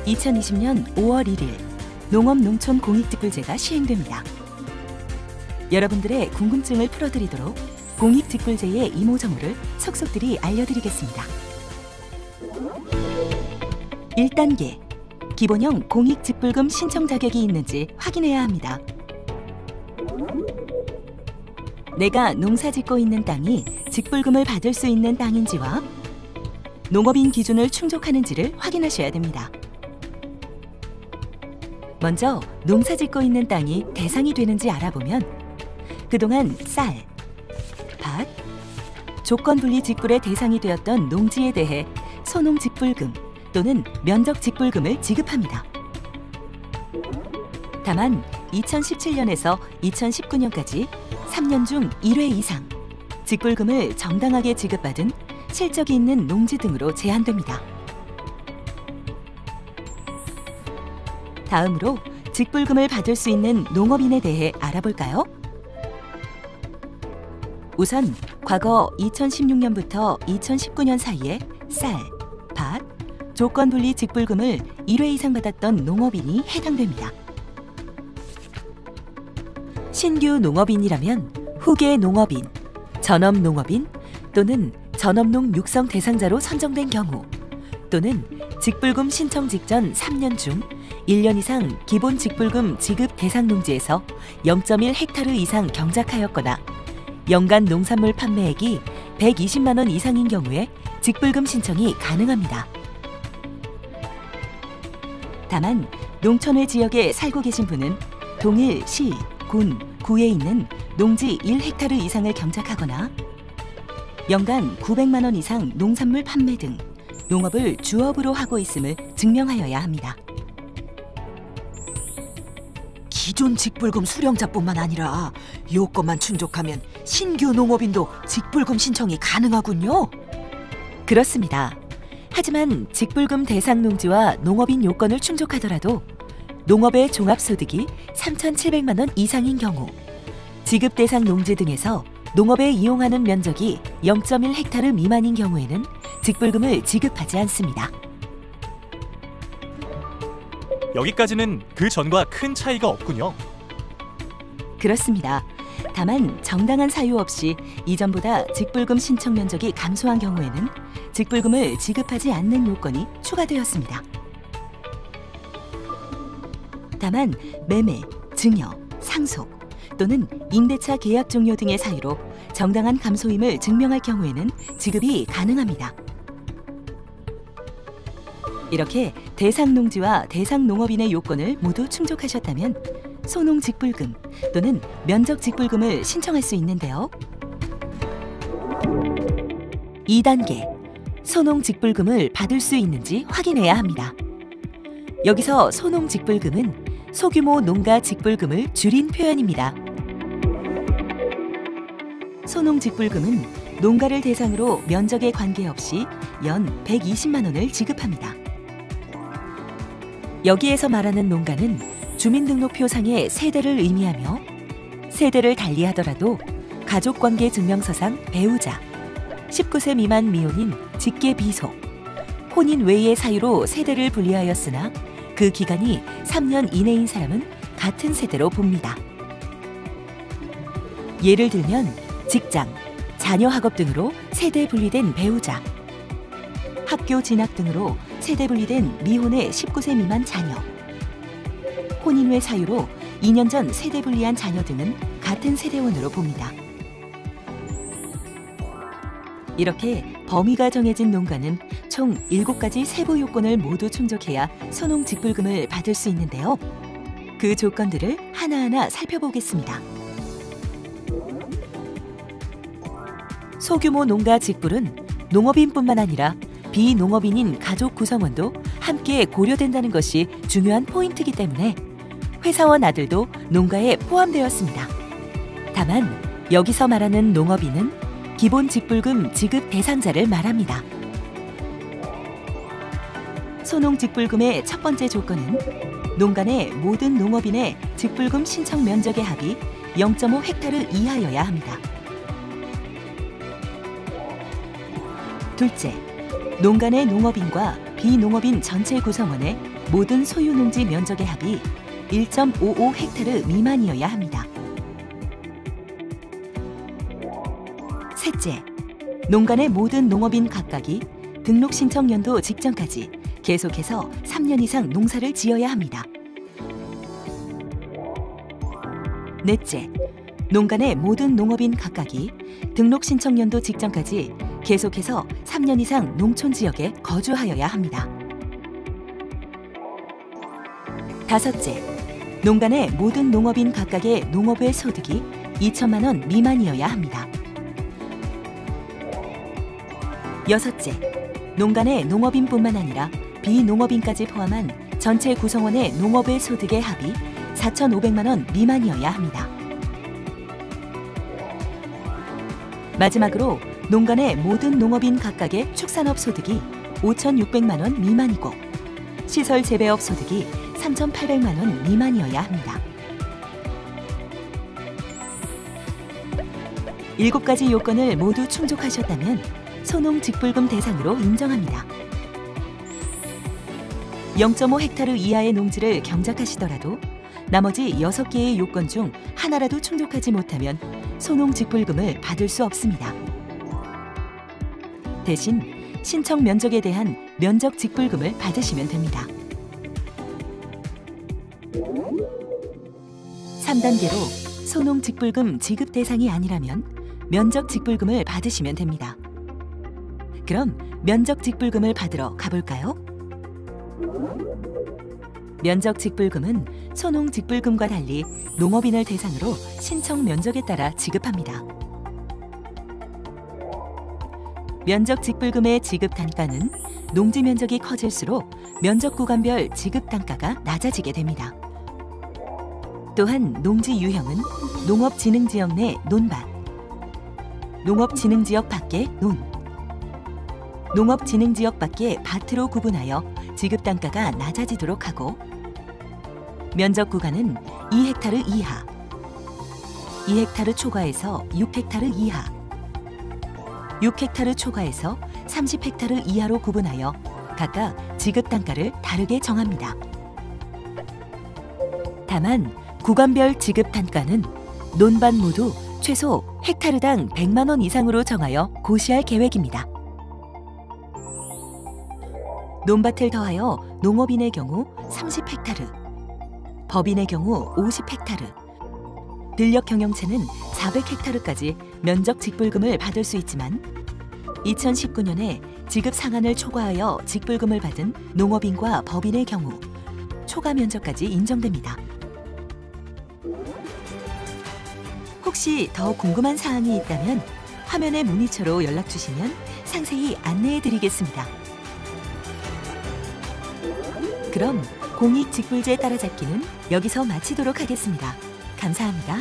2020년 5월 1일 농업농촌공익직불제가 시행됩니다. 여러분들의 궁금증을 풀어드리도록 공익직불제의 이모저모를 속속들이 알려드리겠습니다. 1단계, 기본형 공익직불금 신청 자격이 있는지 확인해야 합니다. 내가 농사짓고 있는 땅이 직불금을 받을 수 있는 땅인지와 농업인 기준을 충족하는지를 확인하셔야 됩니다. 먼저 농사짓고 있는 땅이 대상이 되는지 알아보면 그동안 쌀, 밭, 조건분리 직불의 대상이 되었던 농지에 대해 소농직불금 또는 면적직불금을 지급합니다. 다만 2017년에서 2019년까지 3년 중 1회 이상 직불금을 정당하게 지급받은 실적이 있는 농지 등으로 제한됩니다. 다음으로 직불금을 받을 수 있는 농업인에 대해 알아볼까요? 우선 과거 2016년부터 2019년 사이에 쌀, 밭, 조건분리 직불금을 1회 이상 받았던 농업인이 해당됩니다. 신규 농업인이라면 후계 농업인, 전업 농업인 또는 전업농 육성 대상자로 선정된 경우 또는 직불금 신청 직전 3년 중 1년 이상 기본 직불금 지급 대상 농지에서 0.1헥타르 이상 경작하였거나 연간 농산물 판매액이 120만 원 이상인 경우에 직불금 신청이 가능합니다. 다만 농촌의 지역에 살고 계신 분은 동일 시, 군, 구에 있는 농지 1헥타르 이상을 경작하거나 연간 900만 원 이상 농산물 판매 등 농업을 주업으로 하고 있음을 증명하여야 합니다. 기존 직불금 수령자뿐만 아니라 요건만 충족하면 신규 농업인도 직불금 신청이 가능하군요. 그렇습니다. 하지만 직불금 대상 농지와 농업인 요건을 충족하더라도 농업의 종합소득이 3,700만 원 이상인 경우 지급 대상 농지 등에서 농업에 이용하는 면적이 0.1헥타르 미만인 경우에는 직불금을 지급하지 않습니다. 여기까지는 그 전과 큰 차이가 없군요. 그렇습니다. 다만 정당한 사유 없이 이전보다 직불금 신청 면적이 감소한 경우에는 직불금을 지급하지 않는 요건이 추가되었습니다. 다만 매매, 증여, 상속 또는 임대차 계약 종료 등의 사유로 정당한 감소임을 증명할 경우에는 지급이 가능합니다. 이렇게 대상 농지와 대상 농업인의 요건을 모두 충족하셨다면 소농직불금 또는 면적직불금을 신청할 수 있는데요. 2단계, 소농직불금을 받을 수 있는지 확인해야 합니다. 여기서 소농직불금은 소규모 농가 직불금을 줄인 표현입니다. 소농직불금은 농가를 대상으로 면적에 관계없이 연 120만 원을 지급합니다. 여기에서 말하는 농가는 주민등록표상의 세대를 의미하며 세대를 달리하더라도 가족관계증명서상 배우자, 19세 미만 미혼인 직계 비속, 혼인 외의 사유로 세대를 분리하였으나 그 기간이 3년 이내인 사람은 같은 세대로 봅니다. 예를 들면 직장, 자녀 학업 등으로 세대 분리된 배우자, 학교 진학 등으로 세대 분리된 미혼의 19세 미만 자녀, 혼인 외 사유로 2년 전 세대 분리한 자녀 등은 같은 세대원으로 봅니다. 이렇게 범위가 정해진 농가는 총 7가지 세부 요건을 모두 충족해야 소농직불금을 받을 수 있는데요. 그 조건들을 하나하나 살펴보겠습니다. 소규모 농가 직불은 농업인뿐만 아니라 비농업인인 가족 구성원도 함께 고려된다는 것이 중요한 포인트이기 때문에 회사원 아들도 농가에 포함되었습니다. 다만 여기서 말하는 농업인은 기본 직불금 지급 대상자를 말합니다. 소농직불금의 첫 번째 조건은 농가 내 모든 농업인의 직불금 신청 면적의 합이 0.5헥타르 이하여야 합니다. 둘째, 농가 내 농업인과 비농업인 전체 구성원의 모든 소유 농지 면적의 합이 1.55 헥타르 미만이어야 합니다. 셋째, 농간의 모든 농업인 각각이 등록 신청 연도 직전까지 계속해서 3년 이상 농사를 지어야 합니다. 넷째, 농간의 모든 농업인 각각이 등록 신청 연도 직전까지 계속해서 3년 이상 농촌 지역에 거주하여야 합니다. 다섯째, 농간의 모든 농업인 각각의 농업의 소득이 2천만 원 미만이어야 합니다. 여섯째, 농간의 농업인뿐만 아니라 비농업인까지 포함한 전체 구성원의 농업의 소득의 합이 4,500만 원 미만이어야 합니다. 마지막으로 농간의 모든 농업인 각각의 축산업 소득이 5,600만 원 미만이고 시설 재배업 소득이 3,800만 원 미만이어야 합니다. 7가지 요건을 모두 충족하셨다면 소농직불금 대상으로 인정합니다. 0.5 헥타르 이하의 농지를 경작하시더라도 나머지 6개의 요건 중 하나라도 충족하지 못하면 소농직불금을 받을 수 없습니다. 대신 신청 면적에 대한 면적직불금을 받으시면 됩니다. 3단계로 소농직불금 지급 대상이 아니라면 면적직불금을 받으시면 됩니다. 그럼 면적직불금을 받으러 가볼까요? 면적직불금은 소농직불금과 달리 농업인을 대상으로 신청 면적에 따라 지급합니다. 면적직불금의 지급 단가는 농지 면적이 커질수록 면적 구간별 지급 단가가 낮아지게 됩니다. 또한 농지 유형은 농업진흥지역 내 논밭, 농업진흥지역 밖의 논, 농업진흥지역 밖의 밭으로 구분하여 지급 단가가 낮아지도록 하고 면적 구간은 2헥타르 이하, 2헥타르 초과에서 6헥타르 이하, 6헥타르 초과에서 30헥타르 이하로 구분하여 각각 지급 단가를 다르게 정합니다. 다만 구간별 지급 단가는 논밭 모두 최소 헥타르당 100만 원 이상으로 정하여 고시할 계획입니다. 논밭을 더하여 농업인의 경우 30헥타르, 법인의 경우 50헥타르, 들녘 경영체는 400헥타르까지 면적 직불금을 받을 수 있지만 2019년에 지급 상한을 초과하여 직불금을 받은 농업인과 법인의 경우 초과 면적까지 인정됩니다. 혹시 더 궁금한 사항이 있다면 화면의 문의처로 연락 주시면 상세히 안내해 드리겠습니다. 그럼 공익직불제 따라잡기는 여기서 마치도록 하겠습니다. 감사합니다.